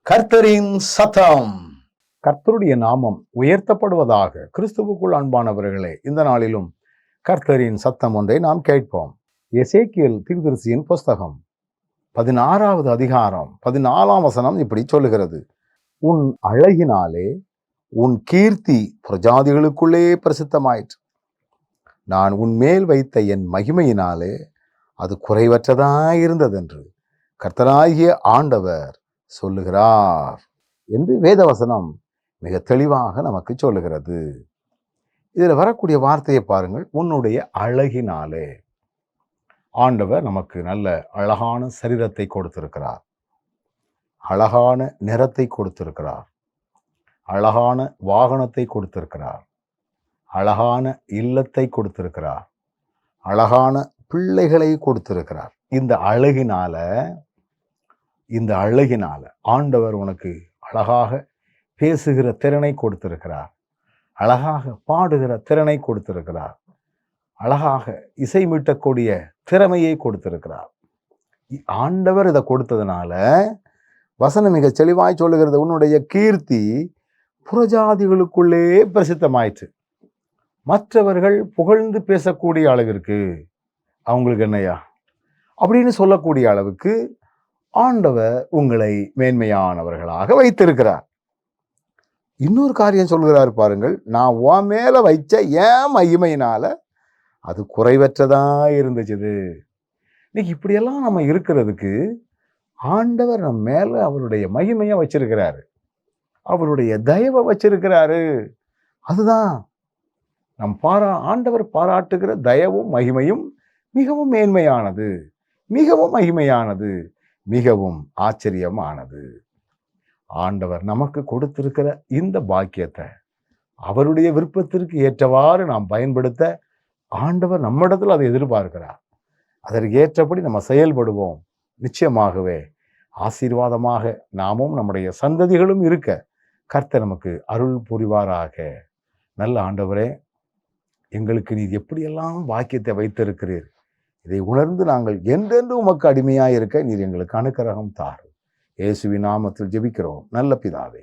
கர்த்தரின் சத்தம். கர்த்தருடைய நாமம் உயர்த்தப்படுவதாக. கிறிஸ்துவுக்குள் அன்பானவர்களே, இந்த நாளிலும் கர்த்தரின் சத்தம் ஒன்றை நாம் கேட்போம். எசேக்கியேல் தீர்க்கதரிசியின் புஸ்தகம் 16வது அதிகாரம் 14ஆம் வசனம் இப்படி சொல்லுகிறது: உன் அழகினாலே உன் கீர்த்தி பிரஜாதிகளுக்குள்ளே பிரசித்தமாயிற்று. நான் உன் மேல் வைத்த என் மகிமையினாலே அது குறைவற்றதாயிருந்ததென்று கர்த்தராகிய ஆண்டவர் சொல்லுகிறார் என்று வேதவசனம் மிக தெளிவாக நமக்கு சொல்லுகிறது. இதில் வரக்கூடிய வார்த்தையை பாருங்கள். உன்னுடைய அழகினாலே. ஆண்டவர் நமக்கு நல்ல அழகான சரீரத்தை கொடுத்திருக்கிறார், அழகான நிறத்தை கொடுத்திருக்கிறார், அழகான வாகனத்தை கொடுத்திருக்கிறார், அழகான இல்லத்தை கொடுத்திருக்கிறார், அழகான பிள்ளைகளை கொடுத்திருக்கிறார். இந்த அழகினால ஆண்டவர் உனக்கு அழகாக பேசுகிற திறனை கொடுத்திருக்கிறார், அழகாக பாடுகிற திறனை கொடுத்திருக்கிறார், அழகாக இசை மீட்டக்கூடிய திறமையை கொடுத்திருக்கிறார். ஆண்டவர் இதை கொடுத்ததுனால வசனம் மிக தெளிவாய் சொல்லுகிறது, உன்னுடைய கீர்த்தி புறஜாதிகளுக்குள்ளே பிரசித்தமாயிற்று. மற்றவர்கள் புகழ்ந்து பேசக்கூடிய அளவிற்கு, அவங்களுக்கு என்னையா அப்படின்னு சொல்லக்கூடிய அளவுக்கு ஆண்டவர் உங்களை மேன்மையானவர்களாக வைத்திருக்கிறார். இன்னொரு காரியம் சொல்கிறார் பாருங்கள், நான் உன் மேல வைச்ச ஏன் மகிமையினால அது குறைவற்றதா இருந்துச்சு. இன்னைக்கு இப்படியெல்லாம் நம்ம இருக்கிறதுக்கு ஆண்டவர் நம்ம மேல அவருடைய மகிமையை வச்சிருக்கிறாரு, அவருடைய தயவை வச்சிருக்கிறாரு. அதுதான் ஆண்டவர் பாராட்டுகிற தயவும் மகிமையும் மிகவும் மேன்மையானது, மிகவும் மகிமையானது, மிகவும் ஆச்சரியமானது. ஆண்டவர் நமக்கு கொடுத்திருக்கிற இந்த பாக்கியத்தை அவருடைய விருப்பத்திற்கு ஏற்றவாறு நாம் பயன்படுத்த ஆண்டவர் நம்மிடத்தில் அதை எதிர்பார்க்கிறார். அதற்கு ஏற்றபடி நம்ம செயல்படுவோம். நிச்சயமாகவே ஆசீர்வாதமாக நாமும் நம்முடைய சந்ததிகளும் இருக்க கர்த்தர் நமக்கு அருள் புரிவாராக. நல்ல ஆண்டவரே, எங்களுக்கு நீர் எப்படியெல்லாம் பாக்கியத்தை வைத்திருக்கிறீர், இதை உணர்ந்து நாங்கள் என்றென்று உமக்கு அடிமையாக இருக்க நீர் எங்களுக்கு அனுக்கிரகம் தாரும். இயேசுவின் நாமத்தில் ஜெபிக்கிறோம் நல்ல பிதாவே.